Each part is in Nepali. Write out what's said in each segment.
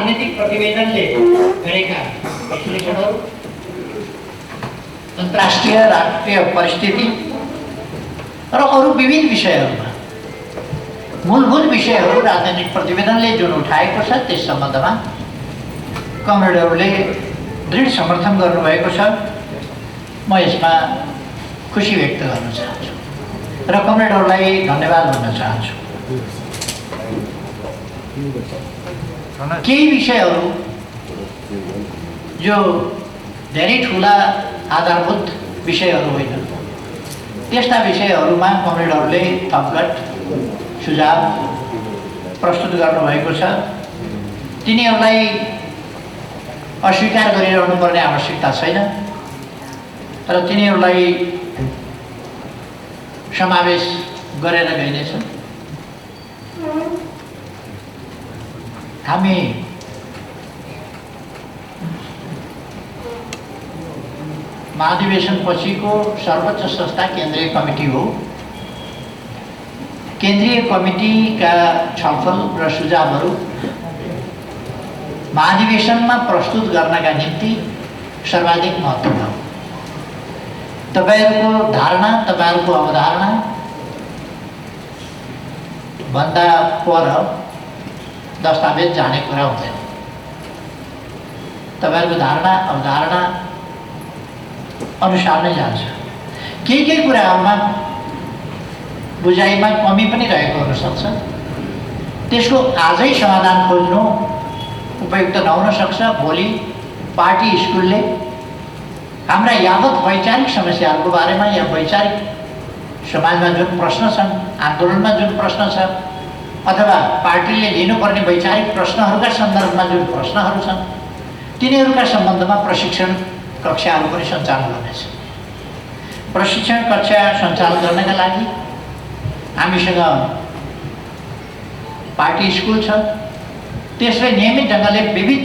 राजनीतिक प्रतिवेदनले गरेका विश्लेषणहरू, अन्तर्राष्ट्रिय राष्ट्रिय परिस्थिति र अरू विभिन्न विषयहरूमा मूलभूत विषयहरू राजनीतिक प्रतिवेदनले जुन उठाएको छ त्यस सम्बन्धमा कमरेडहरूले दृढ समर्थन गर्नुभएको छ। म यसमा खुसी व्यक्त गर्न चाहन्छु र कमरेडहरूलाई धन्यवाद भन्न चाहन्छु। केही विषयहरू जो धेरै ठुला आधारभूत विषयहरू होइन, त्यस्ता विषयहरूमा कमरेडहरूले थपघट सुझाव प्रस्तुत गर्नुभएको छ। तिनीहरूलाई अस्वीकार गरिरहनु पर्ने आवश्यकता छैन र तिनीहरूलाई समावेश गरेर गइनेछ। हामी महाधिवेशन पछिको सर्वोच्च संस्था केन्द्रीय कमिटी हो। केन्द्रीय कमिटीका छलफल र सुझावहरू महाधिवेशनमा प्रस्तुत गर्नका निम्ति सर्वाधिक महत्त्वपूर्ण हो। तपाईहरुको धारणा, तपाईहरुको अवधारणा भन्दा पर दस्तावेज जाने कुरा हुँदैन। तपाईहरुको धारणा अवधारणा अनुसार नै जान्छ। केही कुराहरूमा बुझाइमा कमी पनि रहेको हुन सक्छ। त्यसको आजै समाधान खोज्नु उपयुक्त नहुन सक्छ। भोलि पार्टी स्कुलले हाम्रा यावत वैचारिक समस्याहरूको बारेमा या वैचारिक समाजमा जुन प्रश्न छन्, आन्दोलनमा जुन प्रश्न छ, अथवा पार्टीले लिनुपर्ने वैचारिक प्रश्नहरूका सन्दर्भमा जुन प्रश्नहरू छन्, तिनीहरूका सम्बन्धमा प्रशिक्षण कक्षाहरू पनि सञ्चालन गर्नेछ। प्रशिक्षण कक्षा सञ्चालन गर्नका लागि हामीसँग पार्टी स्कुल छ। त्यसले नियमित ढङ्गले विविध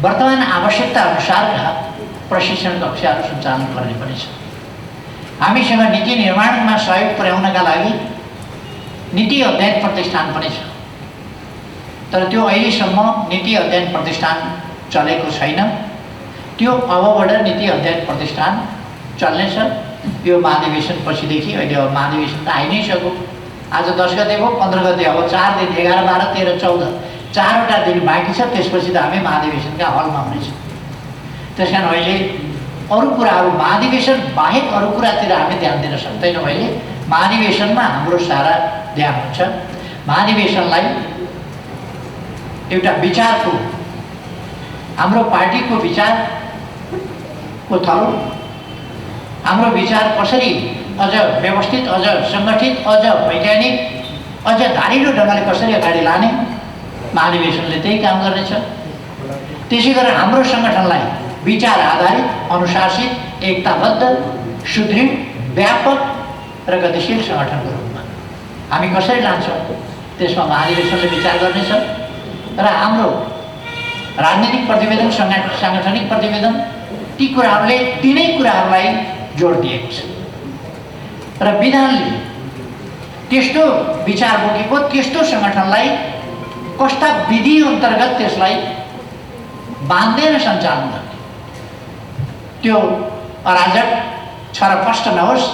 वर्तमान आवश्यकता अनुसारका प्रशिक्षण कक्षाहरू सञ्चालन गर्ने पनि छ। हामीसँग नीति निर्माणमा सहयोग पुर्याउनका लागि नीति अध्ययन प्रतिष्ठान पनि छ। तर त्यो अहिलेसम्म नीति अध्ययन प्रतिष्ठान चलेको छैन। त्यो अबबाट नीति अध्ययन प्रतिष्ठान चल्नेछ। यो महाधिवेशन पछिदेखि अहिले अब महाधिवेशन त आइ नै सक्यो। आज 10 गते हो, 15 गते अब 4 दिन, 11, 12, 13, 14 चारवटा दिन बाँकी छ। त्यसपछि त हामी महाधिवेशनका हलमा हुनेछौँ। त्यसकारण अहिले अरू कुराहरू महाधिवेशन बाहेक अरू कुरातिर हामी ध्यान दिन सक्दैनौँ। अहिले महाधिवेशनमा हाम्रो सारा ध्यान हुन्छ। महाधिवेशनलाई एउटा विचारको, हाम्रो पार्टीको विचारको थलो, हाम्रो विचार कसरी अझ व्यवस्थित, अझ सङ्गठित, अझ वैज्ञानिक, अझ धारिलो ढङ्गले कसरी अगाडि लाने, महाधिवेशनले त्यही काम गर्नेछ। त्यसै गरेर हाम्रो सङ्गठनलाई विचार आधारित, अनुशासित, एकताबद्ध, सुदृढ, व्यापक र गतिशील सङ्गठनको रूपमा हामी कसरी लान्छौँ, त्यसमा महाधिवेशनले विचार गर्नेछ। र हाम्रो राजनीतिक प्रतिवेदन, साङ्गठनिक प्रतिवेदन, ती कुराहरूले तिनै कुराहरूलाई जोड दिएको छ। र विधानले त्यस्तो विचार बोकेको, त्यस्तो सङ्गठनलाई कस्ता विधि अन्तर्गत त्यसलाई बाँध्दैन सञ्चालन गर्ने, त्यो अराजक छरपष्ट नहोस्,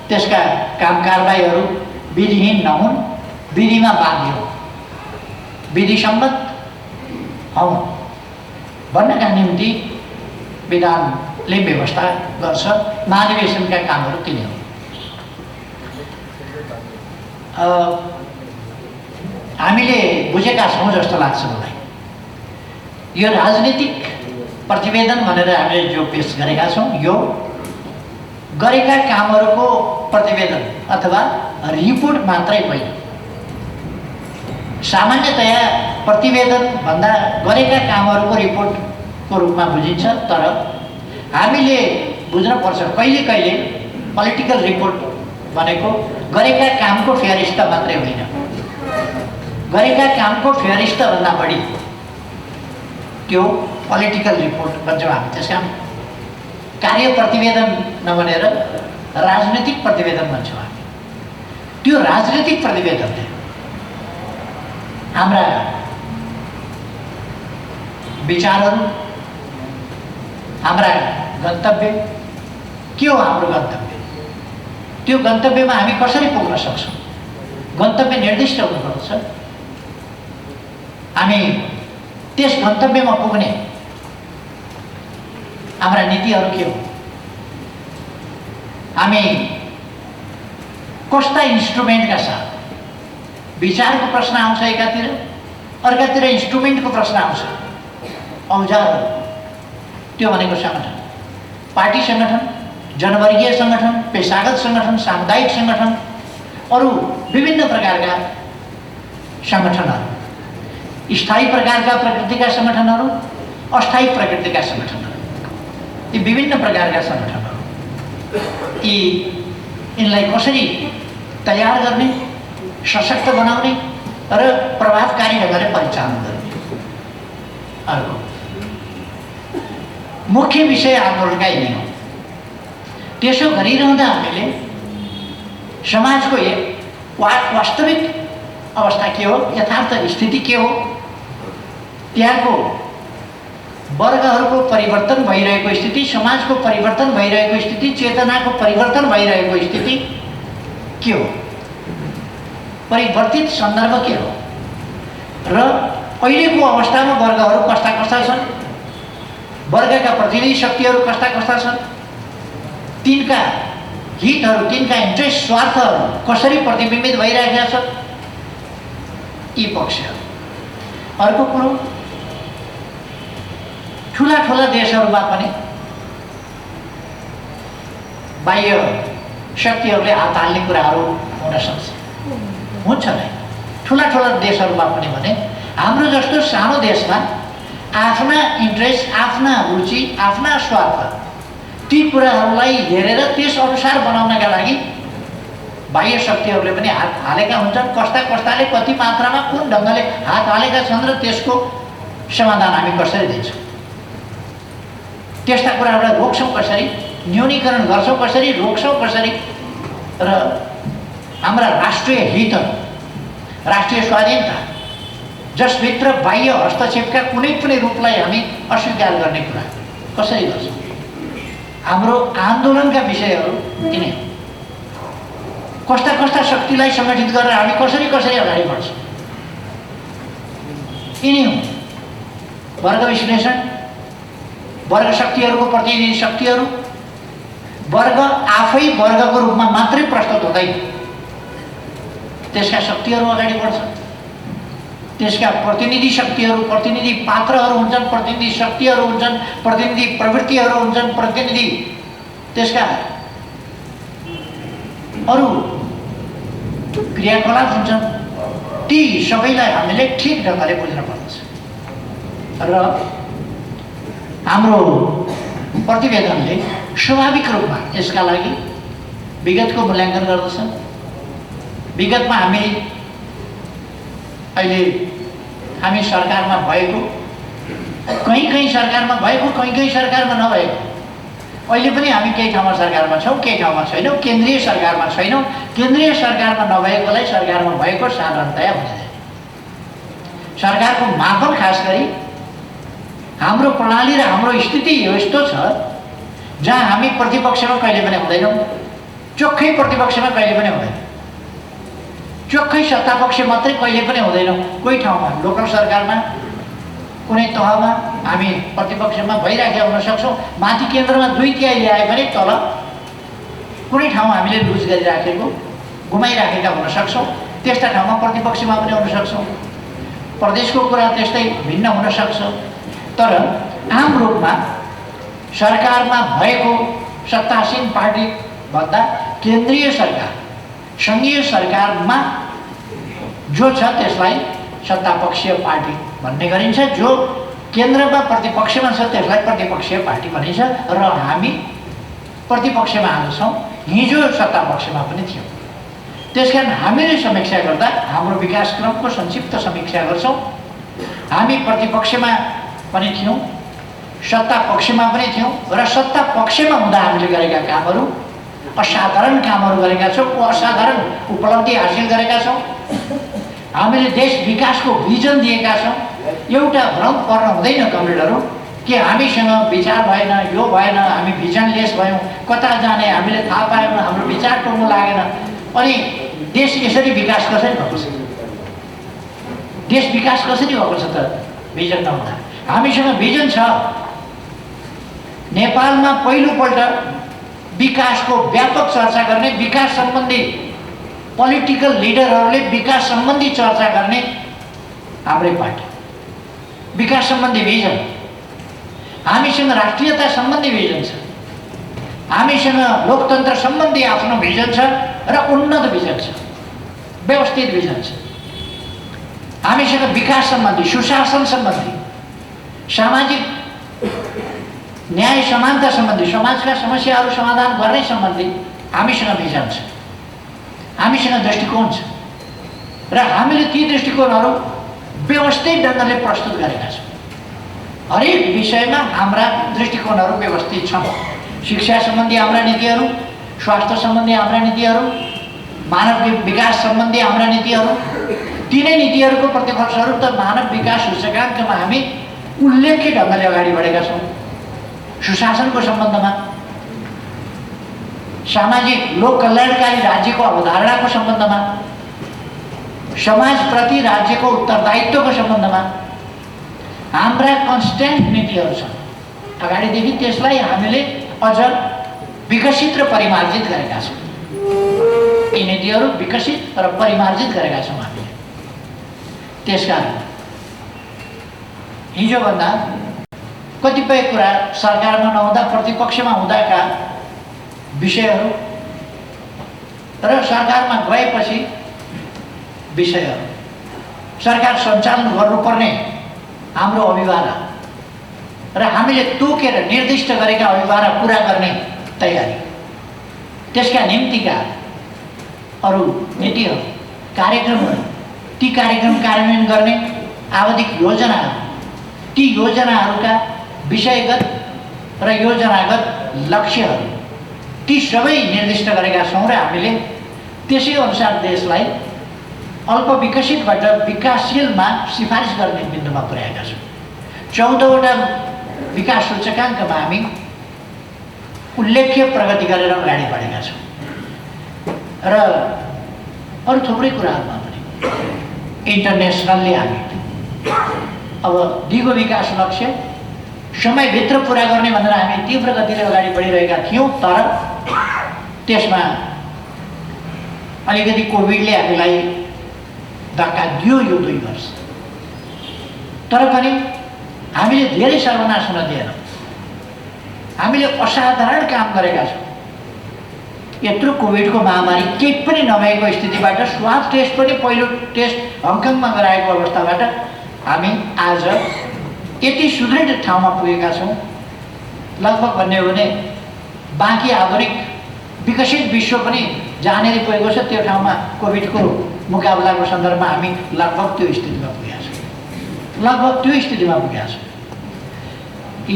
त्यसका काम कारबाहीहरू विधिहीन नहुन्, विधिमा बाँधियो, विधिसम्मत हौ भन्नका निम्ति विधानले व्यवस्था गर्छ। महाधिवेशनका कामहरू तिनी हो। हामीले बुझेका छौँ जस्तो लाग्छ मलाई। यो राजनीतिक प्रतिवेदन भनेर हामीले जो पेश गरेका छौँ, यो गरेका कामहरूको प्रतिवेदन अथवा रिपोर्ट मात्रै होइन। सामान्यतया प्रतिवेदन भन्दा गरेका कामहरूको रिपोर्टको रूपमा बुझिन्छ। तर हामीले बुझ्न पर्छ, कहिले कहिले पोलिटिकल रिपोर्ट भनेको गरेका कामको फेरिस्त मात्रै होइन। गरेका कामको फेरिस्तभन्दा बढी त्यो पोलिटिकल रिपोर्ट भन्छौँ हामी। त्यसका कार्य प्रतिवेदन नभनेर राजनीतिक प्रतिवेदन भन्छौँ हामी। त्यो राजनीतिक प्रतिवेदनले हाम्रा विचारहरू, हाम्रा गन्तव्य के हो? हाम्रो गन्तव्य, त्यो गन्तव्यमा हामी कसरी पुग्न सक्छौँ? गन्तव्य निर्दिष्ट हुनुपर्छ। हामी त्यस गन्तव्यमा पुग्ने हाम्रा नीतिहरू के हो? हामी कस्ता इन्स्ट्रुमेन्टका साथ? विचारको प्रश्न आउँछ एकातिर, अर्कातिर इन्स्ट्रुमेन्टको प्रश्न आउँछ, औजारहरू। त्यो भनेको सङ्गठन, पार्टी सङ्गठन, जनवर्गीय सङ्गठन, पेसागत सङ्गठन, सामुदायिक सङ्गठन, अरू विभिन्न प्रकारका सङ्गठनहरू, स्थायी प्रकारका प्रकृतिका सङ्गठनहरू, अस्थायी प्रकृतिका सङ्गठनहरू, यी विभिन्न प्रकारका सङ्गठनहरू, यिनलाई कसरी तयार गर्ने, सशक्त बनाउने र प्रभावकारी ढङ्गले परिचालन गर्ने। अर्को मुख्य विषय आन्दोलनका यिनी हो। त्यसो गरिरहँदा हामीले समाजको वास्तविक अवस्था के हो, यथार्थ स्थिति के हो, त्यहाँको वर्गहरूको परिवर्तन भइरहेको स्थिति, समाजको परिवर्तन भइरहेको स्थिति, चेतनाको परिवर्तन भइरहेको स्थिति के हो, परिवर्तित सन्दर्भ के हो र अहिलेको अवस्थामा वर्गहरू कस्ता कस्ता छन्, वर्गका प्रतिनिधि शक्तिहरू कस्ता कस्ता छन्, तिनका हितहरू, तिनका इन्ट्रेस्ट, स्वार्थहरू कसरी प्रतिबिम्बित भइरहेका छन्, यी पक्षहरू। अर्को कुरो, ठुला ठुला देशहरूमा पनि बाह्य शक्तिहरूले हात हाल्ने कुराहरू हुन सक्छ, हुन्छ नै। ठुला ठुला देशहरूमा पनि भने हाम्रो जस्तो सानो देशमा आफ्ना इन्ट्रेस्ट, आफ्ना रुचि, आफ्ना स्वार्थ, ती कुराहरूलाई हेरेर त्यस अनुसार बनाउनका लागि बाह्य शक्तिहरूले पनि हात हालेका हुन्छन्। कस्ता कस्ताले कति मात्रामा कुन ढङ्गले हात हालेका छन् र त्यसको समाधान हामी कसरी दिन्छौँ, त्यस्ता कुराहरूलाई रोक्छौँ कसरी, न्यूनीकरण गर्छौँ कसरी, रोक्छौँ कसरी, र हाम्रा राष्ट्रिय हितहरू, राष्ट्रिय स्वाधीनता, जसभित्र बाह्य हस्तक्षेपका कुनै पनि रूपलाई हामी अस्वीकार गर्ने कुरा कसरी गर्छौँ। हाम्रो आन्दोलनका विषयहरू यिनै हो। कस्ता कस्ता शक्तिलाई सङ्गठित गरेर हामी कसरी कसरी अगाडि बढ्छौँ, यिनै हो। वर्ग विश्लेषण, वर्ग शक्तिहरूको प्रतिनिधि शक्तिहरू, वर्ग आफै वर्गको रूपमा मात्रै प्रस्तुत हुँदैन, त्यसका शक्तिहरू अगाडि बढ्छन्, त्यसका प्रतिनिधि शक्तिहरू, प्रतिनिधि पात्रहरू हुन्छन्, प्रतिनिधि शक्तिहरू हुन्छन्, प्रतिनिधि प्रवृत्तिहरू हुन्छन्, प्रतिनिधि त्यसका अरू क्रियाकलाप हुन्छन्। ती सबैलाई हामीले ठिक ढङ्गले बुझ्न पर्दछ र हाम्रो प्रतिवेदनले स्वाभाविक रूपमा यसका लागि विगतको मूल्याङ्कन गर्दछ। विगतमा हामी सरकारमा भएको, कहीँ सरकारमा भएको, कहीँ सरकारमा नभएको, अहिले पनि हामी केही ठाउँमा सरकारमा छौँ, केही ठाउँमा छैनौँ, केन्द्रीय सरकारमा छैनौँ। केन्द्रीय सरकारमा नभएकोलाई सरकारमा भएको साधारणतया बुझिँदैन। सरकारको मापन खास गरी हाम्रो प्रणाली र हाम्रो स्थिति यस्तो छ जहाँ हामी प्रतिपक्षमा कहिले पनि हुँदैनौँ, चोखै प्रतिपक्षमा कहिले पनि हुँदैन, चोखै सत्तापक्ष मात्रै कहिले पनि हुँदैनौँ। कोही ठाउँमा लोकल सरकारमा, कुनै तहमा हामी प्रतिपक्षमा भइराखेका हुन सक्छौँ। माथि केन्द्रमा 2/3 ल्याए पनि तल कुनै ठाउँमा हामीले लुज गरिराखेको, गुमाइराखेका हुन सक्छौँ। त्यस्ता ठाउँमा प्रतिपक्षमा पनि हुन सक्छौँ। प्रदेशको कुरा त्यस्तै भिन्न हुन सक्छ। तर आम रूपमा सरकारमा भएको सत्तासीन पार्टी भन्दा केन्द्रीय सरकार, सङ्घीय सरकारमा जो छ त्यसलाई सत्तापक्षीय पार्टी भन्ने गरिन्छ, जो केन्द्रमा प्रतिपक्षमा छ त्यसलाई प्रतिपक्षीय पार्टी भनिन्छ। र हामी प्रतिपक्षमा आज छौँ, हिजो सत्तापक्षमा पनि थियौँ। त्यसकारण हामीले समीक्षा गर्दा हाम्रो विकासक्रमको संक्षिप्त समीक्षा गर्छौँ। हामी प्रतिपक्षमा पनि थियौँ, सत्ता पक्षमा पनि थियौँ र सत्ता पक्षमा हुँदा हामीले गरेका कामहरू, असाधारण कामहरू गरेका छौँ, असाधारण उपलब्धि हासिल गरेका छौँ। हामीले देश विकासको भिजन दिएका छौँ। एउटा भ्रम पर्न हुँदैन कमरेडहरू कि हामीसँग विचार भएन, यो भएन, हामी भिजनलेस भयौँ, कता जाने हामीले थाहा पाएन, हाम्रो विचार टोक्नु लागेन। अनि देश यसरी विकास कसरी भएको छ? देश विकास कसरी भएको छ त भिजन नहुँदा? हामीसँग भिजन छ। नेपालमा पहिलोपल्ट विकासको व्यापक चर्चा गर्ने, विकास सम्बन्धी पोलिटिकल लिडरहरूले विकास सम्बन्धी चर्चा गर्ने हाम्रै पार्टी। विकास सम्बन्धी भिजन, हामीसँग राष्ट्रियता सम्बन्धी भिजन छ, हामीसँग लोकतन्त्र सम्बन्धी आफ्नो भिजन छ र उन्नत भिजन छ, व्यवस्थित भिजन छ। हामीसँग विकास सम्बन्धी, सुशासन सम्बन्धी, सामाजिक न्याय समानता सम्बन्धी, समाजका समस्याहरू समाधान गर्ने सम्बन्धी हामीसँग भिजन छ, हामीसँग दृष्टिकोण छ र हामीले ती दृष्टिकोणहरू व्यवस्थित ढङ्गले प्रस्तुत गरेका छौँ। हरेक विषयमा हाम्रा दृष्टिकोणहरू व्यवस्थित छन्। शिक्षा सम्बन्धी हाम्रा नीतिहरू, स्वास्थ्य सम्बन्धी हाम्रा नीतिहरू, मानव विकास सम्बन्धी हाम्रा नीतिहरू, तिनै नीतिहरूको प्रतिफलस्वरूप त मानव विकास सूचकाङ्कमा हामी उल्लेख्य ढङ्गले अगाडि बढेका छौँ। सुशासनको सम्बन्धमा, सामाजिक लोक कल्याणकारी राज्यको अवधारणाको सम्बन्धमा, समाजप्रति राज्यको उत्तरदायित्वको सम्बन्धमा हाम्रा कन्स्टेन्ट नीतिहरू छन्। अगाडिदेखि त्यसलाई हामीले अझ विकसित र परिमार्जित गरेका छौँ। यी नीतिहरू विकसित र परिमार्जित गरेका छौँ हामीले। त्यसकारण हिजोभन्दा कतिपय कुरा सरकारमा नहुँदा प्रतिपक्षमा हुँदाका विषयहरू र सरकारमा गएपछि विषयहरू, सरकार सञ्चालन गर्नुपर्ने हाम्रो अभिवारा र हामीले तोकेर निर्दिष्ट गरेका अभिवारा पुरा गर्ने तयारी, त्यसका निम्तिका अरू नीतिहरू, कार्यक्रमहरू, ती कार्यक्रम कार्यान्वयन गर्ने आवधिक योजनाहरू, ती योजनाहरूका विषयगत र योजनागत लक्ष्यहरू, ती सबै निर्दिष्ट गरेका छौँ र हामीले त्यसै अनुसार देशलाई अल्प विकसितबाट विकासशीलमा सिफारिस गर्ने बिन्दुमा पुर्याएका छौँ। 14वटा विकास सूचकाङ्कमा हामी उल्लेख्य प्रगति गरेर अगाडि बढेका छौँ र अरू थुप्रै कुराहरूमा पनि इन्टरनेसनल्ली हामी अब दिगो विकास लक्ष्य समयभित्र पुरा गर्ने भनेर हामी तीव्र गतिले अगाडि बढिरहेका थियौँ। तर त्यसमा अलिकति कोभिडले हामीलाई धक्का दियो यो 2 वर्ष। तर पनि हामीले धेरै सर्वनाश हुन दिएन। हामीले असाधारण काम गरेका छौँ। यत्रो कोभिडको महामारी केही पनि नभएको स्थितिबाट स्वाब टेस्ट पनि पहिलो टेस्ट हङकङमा गराएको अवस्थाबाट हामी आज यति सुदृढ ठाउँमा पुगेका छौँ। लगभग भन्ने हो भने बाँकी आधुनिक विकसित विश्व पनि जहाँनिर पुगेको छ त्यो ठाउँमा कोभिडको मुकाबलाको सन्दर्भमा हामी लगभग त्यो स्थितिमा पुगेका छौँ। लगभग त्यो स्थितिमा पुगेका छौँ।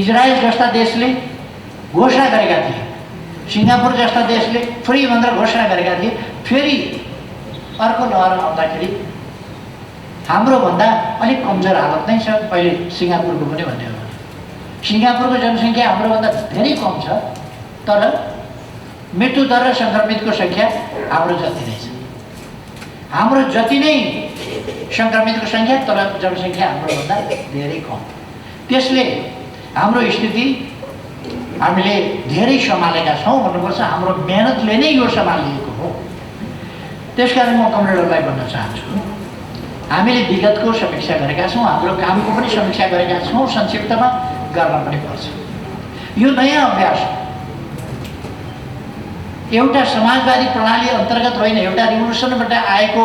इजरायल जस्ता देशले घोषणा गरेका थिए, सिङ्गापुर जस्ता देशले फ्री भनेर घोषणा गरेका थिए। फेरि अर्को लहर आउँदाखेरि हाम्रोभन्दा अलिक कमजोर हालत नै छ अहिले सिङ्गापुरको पनि भन्ने हो भने। सिङ्गापुरको जनसङ्ख्या हाम्रोभन्दा धेरै कम छ, तर मृत्यु दर र सङ्क्रमितको सङ्ख्या हाम्रो जति नै छ। हाम्रो जति नै सङ्क्रमितको सङ्ख्या, तर जनसङ्ख्या हाम्रोभन्दा धेरै कम। त्यसले हाम्रो स्थिति हामीले धेरै सम्हालेका छौँ भन्नुपर्छ। हाम्रो मेहनतले नै यो सम्हालिएको हो। त्यसकारण म कमरेडहरूलाई भन्न चाहन्छु, हामीले विगतको समीक्षा गरेका छौँ, हाम्रो कामको पनि समीक्षा गरेका छौँ, संक्षिप्तमा गर्न पनि पर्छ। यो नयाँ अभ्यास एउटा समाजवादी प्रणाली अन्तर्गत होइन, एउटा रिभोल्युसनबाट आएको,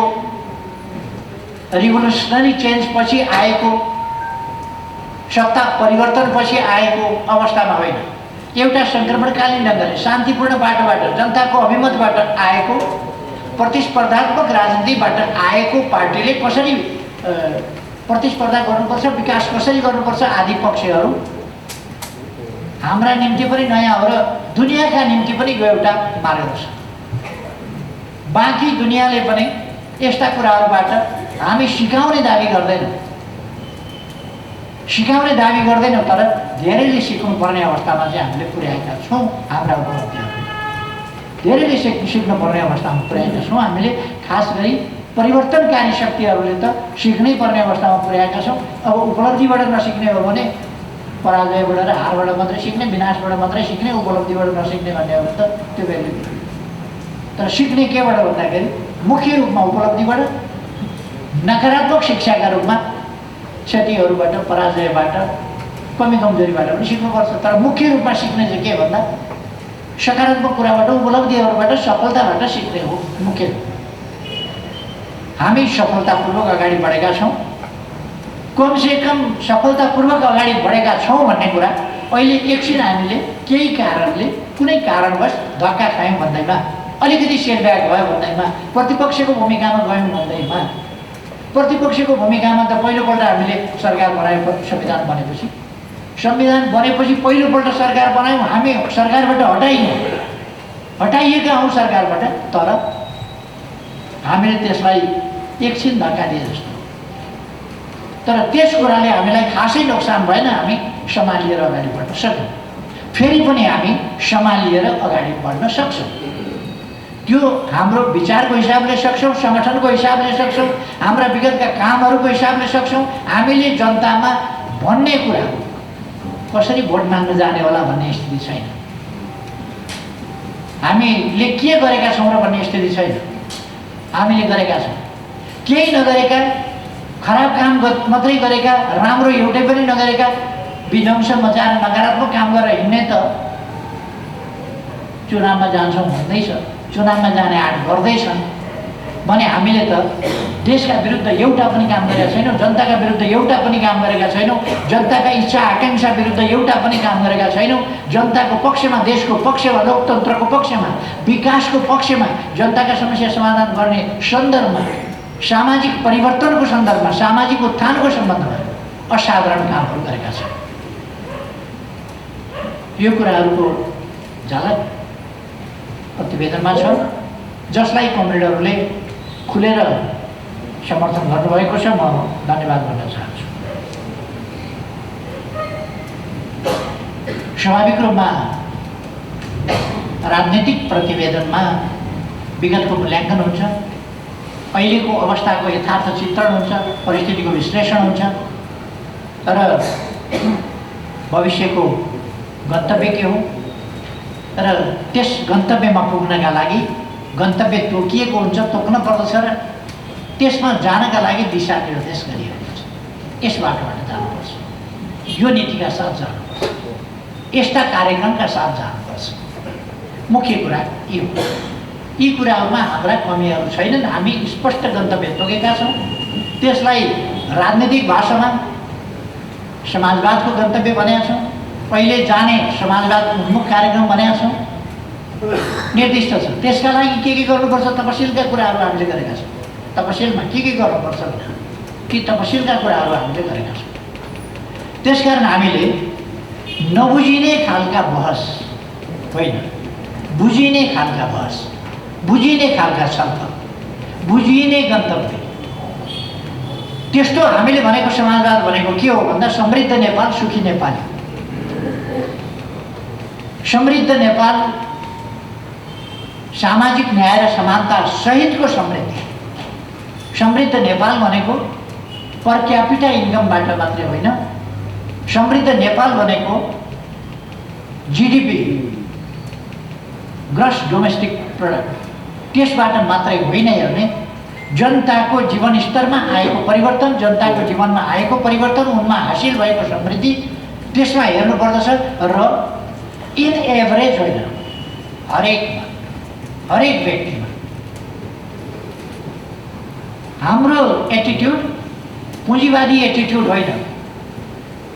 रिभोल्युसनरी चेन्ज पछि आएको, सत्ता परिवर्तनपछि आएको अवस्थामा होइन। एउटा सङ्क्रमणकालीन ढङ्गले शान्तिपूर्ण बाटोबाट, जनताको अभिमतबाट आएको, प्रतिस्पर्धात्मक राजनीतिबाट आएको पार्टीले कसरी प्रतिस्पर्धा गर्नुपर्छ, विकास कसरी गर्नुपर्छ आदि पक्षहरू हाम्रा निम्ति पनि नयाँ हो र दुनियाँका निम्ति पनि यो एउटा मार्ग छ। बाँकी दुनियाँले पनि यस्ता कुराहरूबाट हामी सिकाउने दाबी गर्दैनौँ। सिकाउने दाबी गर्दैनौँ, तर धेरैले सिक्नुपर्ने अवस्थामा चाहिँ हामीले पुर्याएका छौँ। हाम्रा उपलब्धिहरू धेरैले सिक्नुपर्ने अवस्थामा पुर्याएका छौँ। हामीले खास गरी परिवर्तनकारी शक्तिहरूले त सिक्नै पर्ने अवस्थामा पुर्याएका छौँ। अब उपलब्धिबाट नसिक्ने हो भने पराजयबाट र हारबाट मात्रै सिक्ने, विनाशबाट मात्रै सिक्ने, उपलब्धिबाट नसिक्ने भन्नेहरू त त्यो बेला। तर सिक्ने केबाट भन्दाखेरि मुख्य रूपमा उपलब्धिबाट, नकारात्मक शिक्षाका रूपमा क्षतिहरूबाट, पराजयबाट, कमी कमजोरीबाट पनि सिक्नुपर्छ। तर मुख्य रूपमा सिक्ने चाहिँ के भन्दा सकारात्मक कुराबाट, उपलब्धिहरूबाट, सफलताबाट सिक्ने हो मुख्य। हामी सफलतापूर्वक अगाडि बढेका छौँ। कमसेकम सफलतापूर्वक अगाडि बढेका छौँ भन्ने कुरा अहिले एकछिन हामीले केही कारणले, कुनै कारणवश धक्का खायौँ भन्दैमा, अलिकति सेटब्याक भयो भन्दैमा, प्रतिपक्षको भूमिकामा गयौँ भन्दैमा, प्रतिपक्षको भूमिकामा त पहिलोपल्ट हामीले सरकार बनायो। संविधान बनेपछि पहिलोपल्ट सरकार बनायौँ। हामी सरकारबाट हटाइएका हौँ सरकारबाट, तर हामीले त्यसलाई एकछिन धक्का दिए जस्तो। तर त्यस कुराले हामीलाई खासै नोक्सान भएन। हामी सम्हालिएर अगाडि बढ्न सक्यौँ। फेरि पनि हामी सम्हालिएर अगाडि बढ्न सक्छौँ। त्यो हाम्रो विचारको हिसाबले सक्छौँ, सङ्गठनको हिसाबले सक्छौँ, हाम्रा विगतका कामहरूको हिसाबले सक्छौँ। हामीले जनतामा भन्ने कुरा कसरी भोट माग्न जाने होला भन्ने स्थिति छैन। हामीले के गरेका छौँ र भन्ने स्थिति छैन। हामीले गरेका छौँ, केही नगरेका, खराब काम मात्रै गरेका, राम्रो एउटै पनि नगरेका, विध्वंस मचाएर नकारात्मक काम गरेर हिँड्ने त चुनावमा जान्छौँ भन्दैछ, चुनावमा जाने आँट गर्दैछन् भने हामीले त देशका विरुद्ध एउटा पनि काम गरेका छैनौँ, जनताका विरुद्ध एउटा पनि काम गरेका छैनौँ, जनताका इच्छा आकाङ्क्षा विरुद्ध एउटा पनि काम गरेका छैनौँ। जनताको पक्षमा, देशको पक्षमा, लोकतन्त्रको पक्षमा, विकासको पक्षमा, जनताका समस्या समाधान गर्ने सन्दर्भमा, सामाजिक परिवर्तनको सन्दर्भमा, सामाजिक उत्थानको सम्बन्धमा असाधारण कामहरू गरेका छौँ। यो कुराहरूको झलक प्रतिवेदनमा छ, जसलाई कमरेडहरूले खुलेर समर्थन गर्नुभएको छ। म धन्यवाद भन्न चाहन्छु। स्वाभाविक रूपमा राजनीतिक प्रतिवेदनमा विगतको मूल्याङ्कन हुन्छ, अहिलेको अवस्थाको यथार्थ चित्रण हुन्छ, परिस्थितिको विश्लेषण हुन्छ, तर भविष्यको गन्तव्य के हो र त्यस गन्तव्यमा पुग्नका लागि गन्तव्य तोकिएको हुन्छ, तोक्न पर्दछ र त्यसमा जानका लागि दिशानिर्देश गरिएको हुन्छ। यस बाटोबाट जानुपर्छ, यो नीतिका साथ जानुपर्छ, यस्ता कार्यक्रमका साथ जानुपर्छ। मुख्य कुरा यो हो। यी कुराहरूमा हाम्रा कमीहरू छैनन्। हामी स्पष्ट गन्तव्य तोकेका छौँ। त्यसलाई राजनीतिक भाषामा समाजवादको गन्तव्य भनेका छौँ, पहिले जाने समाजवाद उन्मुख कार्यक्रम भनेका छौँ, निर्दिष्ट छ। त्यसका लागि के गर्नुपर्छ, तपसिलका कुराहरू हामीले गरेका छौँ। तपसिलमा के गर्नुपर्छ ती तपसिलका कुराहरू हामीले गरेका छौँ। त्यसकारण हामीले नबुझिने खालका बहस होइन, बुझिने खालका बहस, बुझिने खालका छलफल, बुझिने गन्तव्य, त्यस्तो हामीले भनेको समाजवाद भनेको के हो भन्दा समृद्ध नेपाल, सुखी नेपाल। समृद्ध नेपाल, सामाजिक न्याय र समानता सहितको समृद्धि। समृद्ध नेपाल भनेको पर क्यापिटा इन्कमबाट मात्रै होइन, समृद्ध नेपाल भनेको जीडीपी, ग्रस डोमेस्टिक प्रोडक्ट, त्यसबाट मात्रै होइन हेर्ने, जनताको जीवनस्तरमा आएको परिवर्तन, जनताको जीवनमा आएको परिवर्तन, उनमा हासिल भएको समृद्धि, त्यसमा हेर्नुपर्दछ। र इन एभरेज होइन, हरेक व्यक्तिमा। हाम्रो एटिट्युड पुँजीवादी एटिट्युड होइन।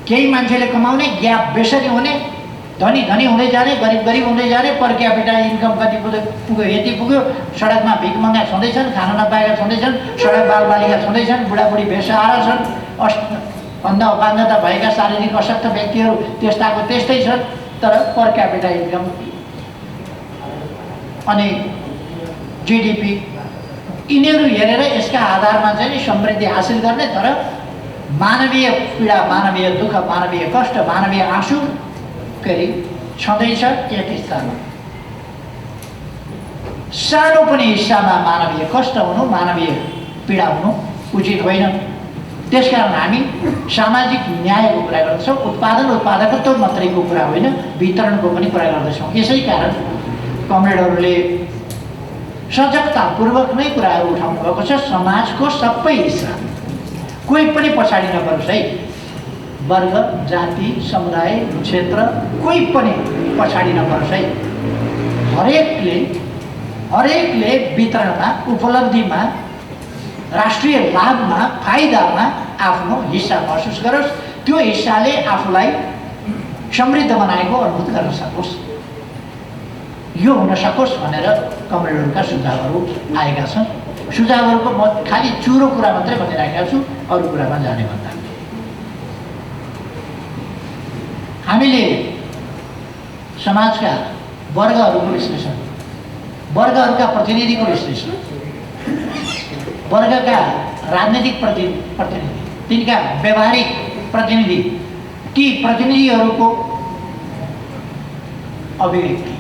केही मान्छेले कमाउने, ग्याप बेसरी हुने, धनी धनी हुँदै जाने, गरिब गरिब हुँदै जाने, पर क्यापिटा इन्कम कति पुग्यो, यति पुग्यो, सडकमा भिखमङ्गा छँदैछन्, खाना नपाएका छँदैछन्, सडक बालबालिका छँदैछन्, बुढाबुढी बेसहारा छन्, अन्ध अपाङ्गता भएका शारीरिक अशक्त व्यक्तिहरू त्यस्ताको त्यस्तै छन्। तर पर क्यापिटा इन्कम अनि जिडिपी यिनीहरू हेरेर यसका आधारमा चाहिँ समृद्धि हासिल गर्ने, तर मानवीय पीडा, मानवीय दुःख, मानवीय कष्ट, मानवीय आँसु छँदैछ एक स्थानमा। सानो पनि हिस्सामा मानवीय कष्ट हुनु, मानवीय पीडा हुनु उचित होइन। त्यसकारण हामी सामाजिक न्यायको कुरा गर्दछौँ, उत्पादकत्व मात्रैको कुरा होइन, वितरणको पनि कुरा गर्दछौँ। यसै कारण कमरेडहरूले सजगतापूर्वक नै कुराहरू उठाउनु भएको छ। समाजको सबै हिस्सा, कोही पनि पछाडि नपरोस् है, वर्ग, जाति, समुदाय, क्षेत्र, कोही पनि पछाडि नपरोस् है। हरेकले वितरणमा, उपलब्धिमा, राष्ट्रिय लाभमा, फाइदामा आफ्नो हिस्सा महसुस गरोस्। त्यो हिस्साले आफूलाई समृद्ध बनाएको अनुभूत गर्न सकोस्, यो हुन सकोस् भनेर कमरेडहरूका सुझावहरू आएका छन्। सुझावहरूको म खालि चुरो कुरा मात्रै भनिराखेको छु, अरू कुरामा जाने भन्दा हामीले समाजका वर्गहरूको विश्लेषण, वर्गहरूका प्रतिनिधिको विश्लेषण, वर्गका राजनीतिक प्रतिनिधि, तिनका व्यवहारिक प्रतिनिधि, ती प्रतिनिधिहरूको अभिव्यक्ति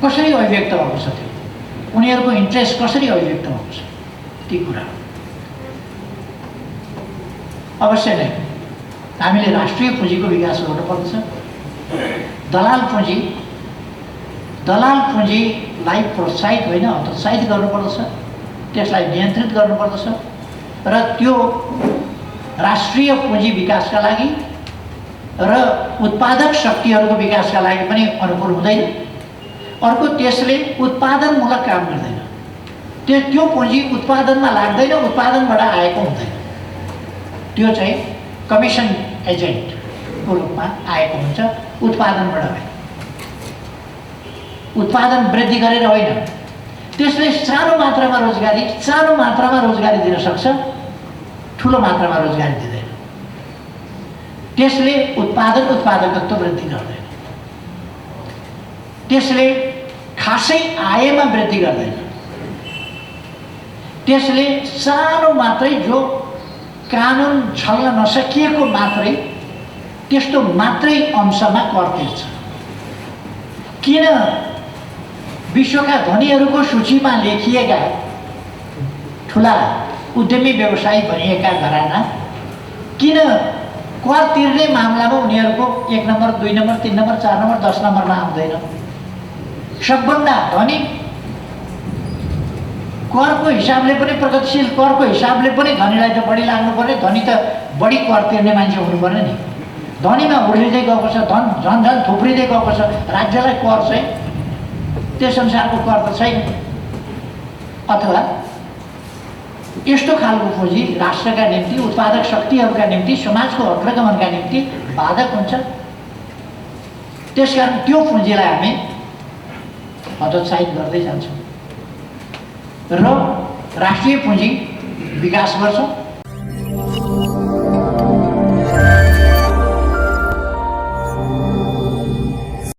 कसरी अभिव्यक्त भएको छ, त्यो उनीहरूको इन्ट्रेस्ट कसरी अभिव्यक्त भएको छ, ती कुरा अवश्य नै हामीले राष्ट्रिय पुँजीको विकास गर्नुपर्दछ। दलाल पुँजीलाई प्रोत्साहित होइन, हतोत्साहित गर्नुपर्दछ, त्यसलाई नियन्त्रित गर्नुपर्दछ र त्यो राष्ट्रिय पुँजी विकासका लागि र उत्पादक शक्तिहरूको विकासका लागि पनि अनुकूल हुँदैन। अर्को, त्यसले उत्पादनमूलक काम गर्दैन, त्यो पुँजी उत्पादनमा लाग्दैन, उत्पादनबाट आएको हुँदैन, त्यो चाहिँ कमिसन एजेन्टको रूपमा आएको हुन्छ, उत्पादनबाट होइन। उत्पादन वृद्धि गरेर होइन, त्यसले सानो मात्रामा रोजगारी दिन सक्छ, ठुलो मात्रामा रोजगारी दिँदैन। त्यसले उत्पादकत्व वृद्धि गर्दैन, त्यसले खासै आयमा वृद्धि गर्दैन, त्यसले सानो मात्रै, जो कानुन छल्न नसकिएको मात्रै, त्यस्तो मात्रै अंशमा कर तिर्छ। किन विश्वका धनीहरूको सूचीमा लेखिएका ठुला उद्यमी व्यवसायी भनिएका घराना किन कर तिर्ने मामलामा उनीहरूको 1 नम्बर, 2 नम्बर, 3 नम्बर, 4 नम्बर, 10 नम्बरमा आउँदैन? सबभन्दा धनी, करको हिसाबले पनि प्रगतिशील, करको हिसाबले पनि धनीलाई त बढी लाग्नु पर्ने, धनी त बढी कर तिर्ने मान्छे हुनु पर्ने नि। धनीमा उर्लिँदै गएको छ, झन् थुप्रिँदै गएको छ, राज्यलाई कर चाहिँ त्यस अनुसारको कर त छैन। अथवा यस्तो खालको पुँजी राष्ट्रका निम्ति, उत्पादक शक्तिहरूका निम्ति, समाजको अग्रगमनका निम्ति बाधक हुन्छ। त्यसकारण त्यो पुँजीलाई हामी हतोत्साहित गर्दै जान्छौँ र राष्ट्रिय पुँजी विकास गर्छौँ।